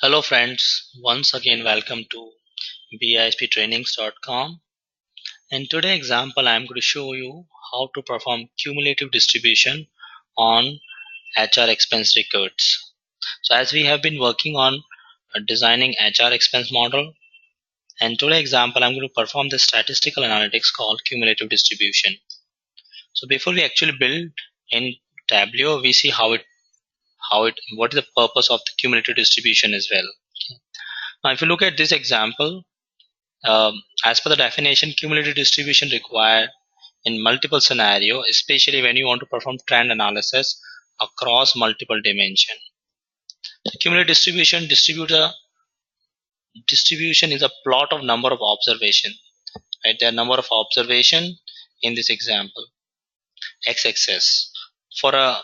Hello friends, once again welcome to bisptrainings.com, and today example I am going to show you how to perform cumulative distribution on HR expense records. So as we have been working on designing HR expense model, and today example I'm going to perform the statistical analytics called cumulative distribution. So before we actually build in Tableau, we see what is the purpose of the cumulative distribution as well. Now if you look at this example, as per the definition, cumulative distribution required in multiple scenarios, especially when you want to perform trend analysis across multiple dimensions. The cumulative distribution is a plot of number of observation. Right, there are number of observation in this example. X-axis for a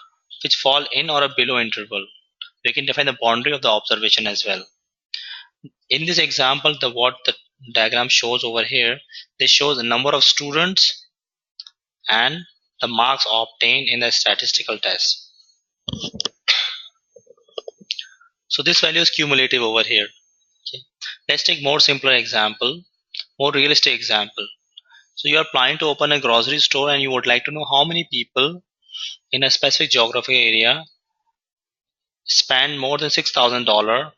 which fall in or a below interval. We can define the boundary of the observation as well. In this example, what the diagram shows over here, this shows the number of students and the marks obtained in the statistical test. So this value is cumulative over here. Okay. Let's take more simpler example, more realistic example. So you are planning to open a grocery store and you would like to know how many people in a specific geographic area spend more than $6,000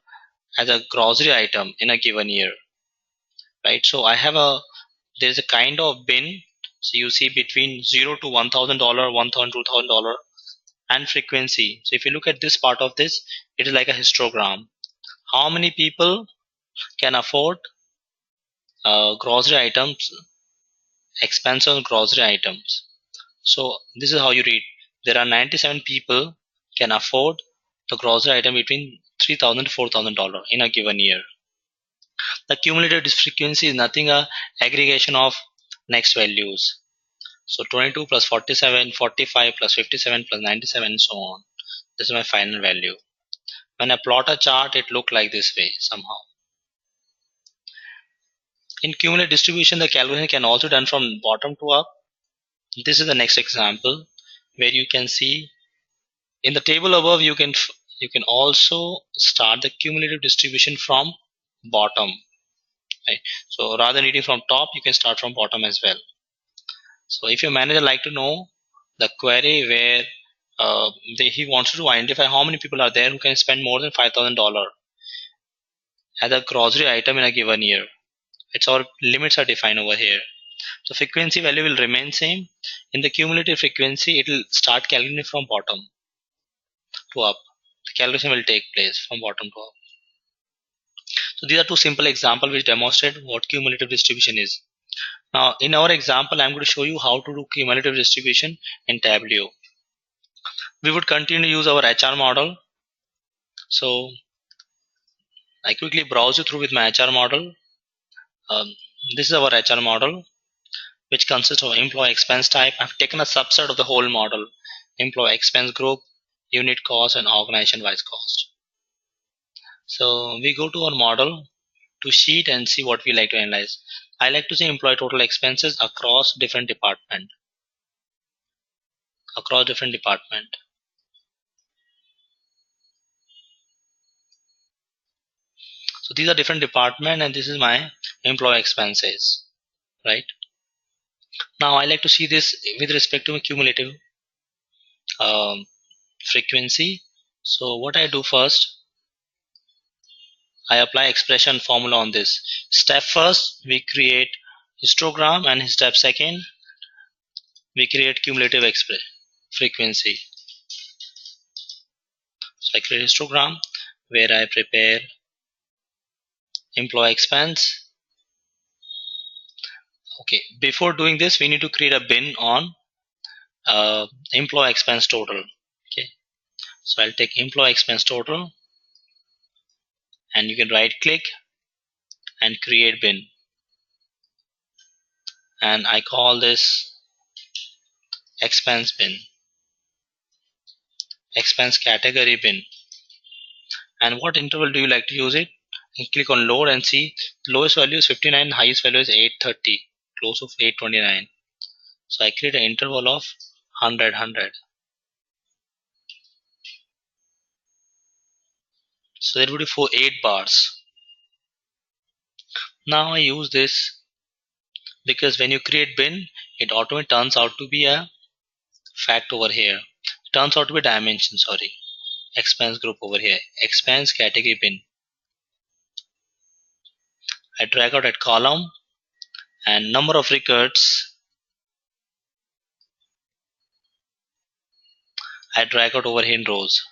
as a grocery item in a given year. Right. So there's a kind of bin. So you see between $0 to $1,000, $1,000, $2,000, and frequency. So if you look at this part of this, it is like a histogram. How many people can afford grocery items, expense on grocery items? So this is how you read. There are 97 people can afford the grocery item between $3,000 to $4,000 in a given year. The cumulative frequency is nothing a aggregation of next values. So 22 plus 47, 45 plus 57 plus 97 and so on. This is my final value. When I plot a chart, it looks like this way somehow. In cumulative distribution, the calculation can also be done from bottom to up. This is the next example where you can see in the table above you can also start the cumulative distribution from bottom. Right? So rather than reading from top, you can start from bottom as well. So if your manager like to know the query where he wants to identify how many people are there who can spend more than $5,000 as a grocery item in a given year. It's our limits are defined over here. So frequency value will remain same. In the cumulative frequency, it will start calculating from bottom to up. The calculation will take place from bottom to up. So these are two simple examples which demonstrate what cumulative distribution is. Now in our example, I'm going to show you how to do cumulative distribution in Tableau. We would continue to use our HR model. So I quickly browse you through with my HR model. This is our HR model, which consists of employee expense type. I've taken a subset of the whole model: employee expense group, unit cost, and organization wise cost. So we go to our model to sheet and see what we like to analyze. I like to see employee total expenses across different department. So these are different department, and this is my employee expenses. Right. Now I like to see this with respect to a cumulative frequency. So what I do first, I apply expression formula on this. Step first, we create histogram, and step second, we create cumulative frequency. So I create histogram where I prepare employee expense. Okay, before doing this, we need to create a bin on employee expense total. Okay, so I'll take employee expense total, and you can right click and create bin, and I call this expense bin, expense category bin. And what interval do you like to use it? You click on load and see the lowest value is 59, highest value is 830, close of 829. So I create an interval of 100. So there would be 8 bars. Now I use this because when you create bin, it automatically turns out to be a fact over here. Turns out to be dimension, sorry. Expense group over here. Expense category bin. I drag out at column and number of records I drag out over here in rows.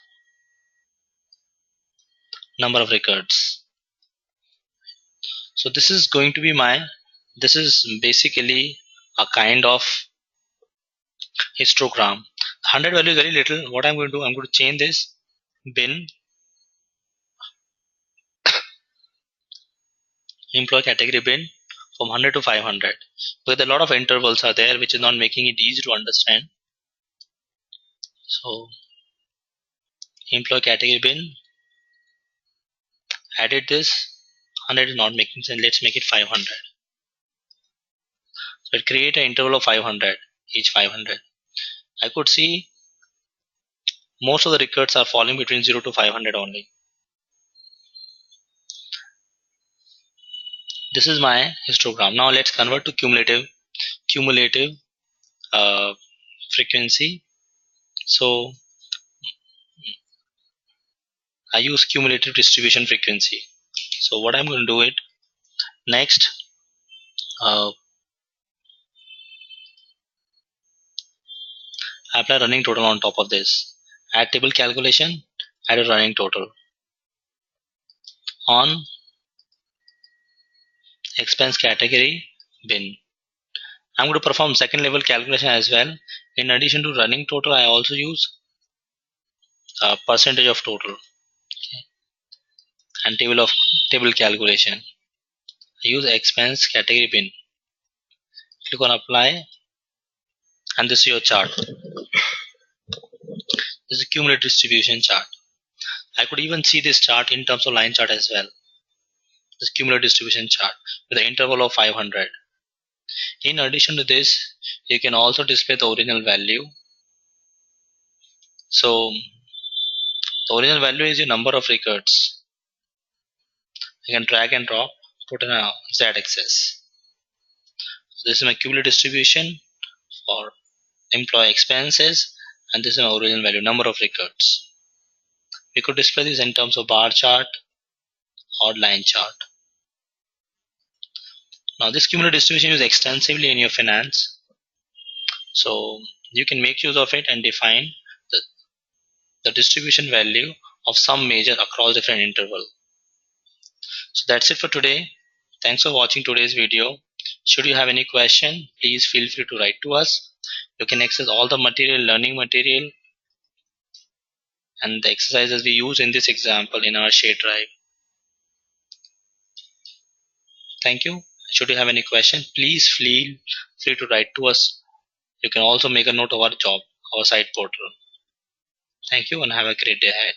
Number of records. So this is going to be this is basically a kind of histogram. 100 value is very little. What I'm going to do, I'm going to change this bin employee category bin from 100 to 500. But a lot of intervals are there which is not making it easy to understand. So employee category bin, added this. 100 is not making sense. Let's make it 500. So it create an interval of 500, each 500. I could see most of the records are falling between 0 to 500 only. This is my histogram. Now let's convert to cumulative frequency. So I use cumulative distribution frequency. So what I'm going to do it next, apply running total on top of this. Add table calculation, add a running total on expense category bin. I'm going to perform second level calculation as well. In addition to running total, I also use percentage of total, okay, and table calculation. I use expense category bin. Click on apply, and this is your chart. This is a cumulative distribution chart. I could even see this chart in terms of line chart as well. This cumulative distribution chart with an interval of 500. In addition to this, you can also display the original value. So the original value is your number of records. You can drag and drop, put in a z-axis. This is my cumulative distribution for employee expenses, and this is my original value, number of records. We could display this in terms of bar chart or line chart. Now this cumulative distribution is used extensively in your finance, so you can make use of it and define the distribution value of some measure across different interval. So that's it for today. Thanks for watching today's video. Should you have any question, please feel free to write to us. You can access all the learning material and the exercises we use in this example in our shared drive. Thank you. Should you have any question, please feel free to write to us. You can also make a note of our site portal. Thank you and have a great day ahead.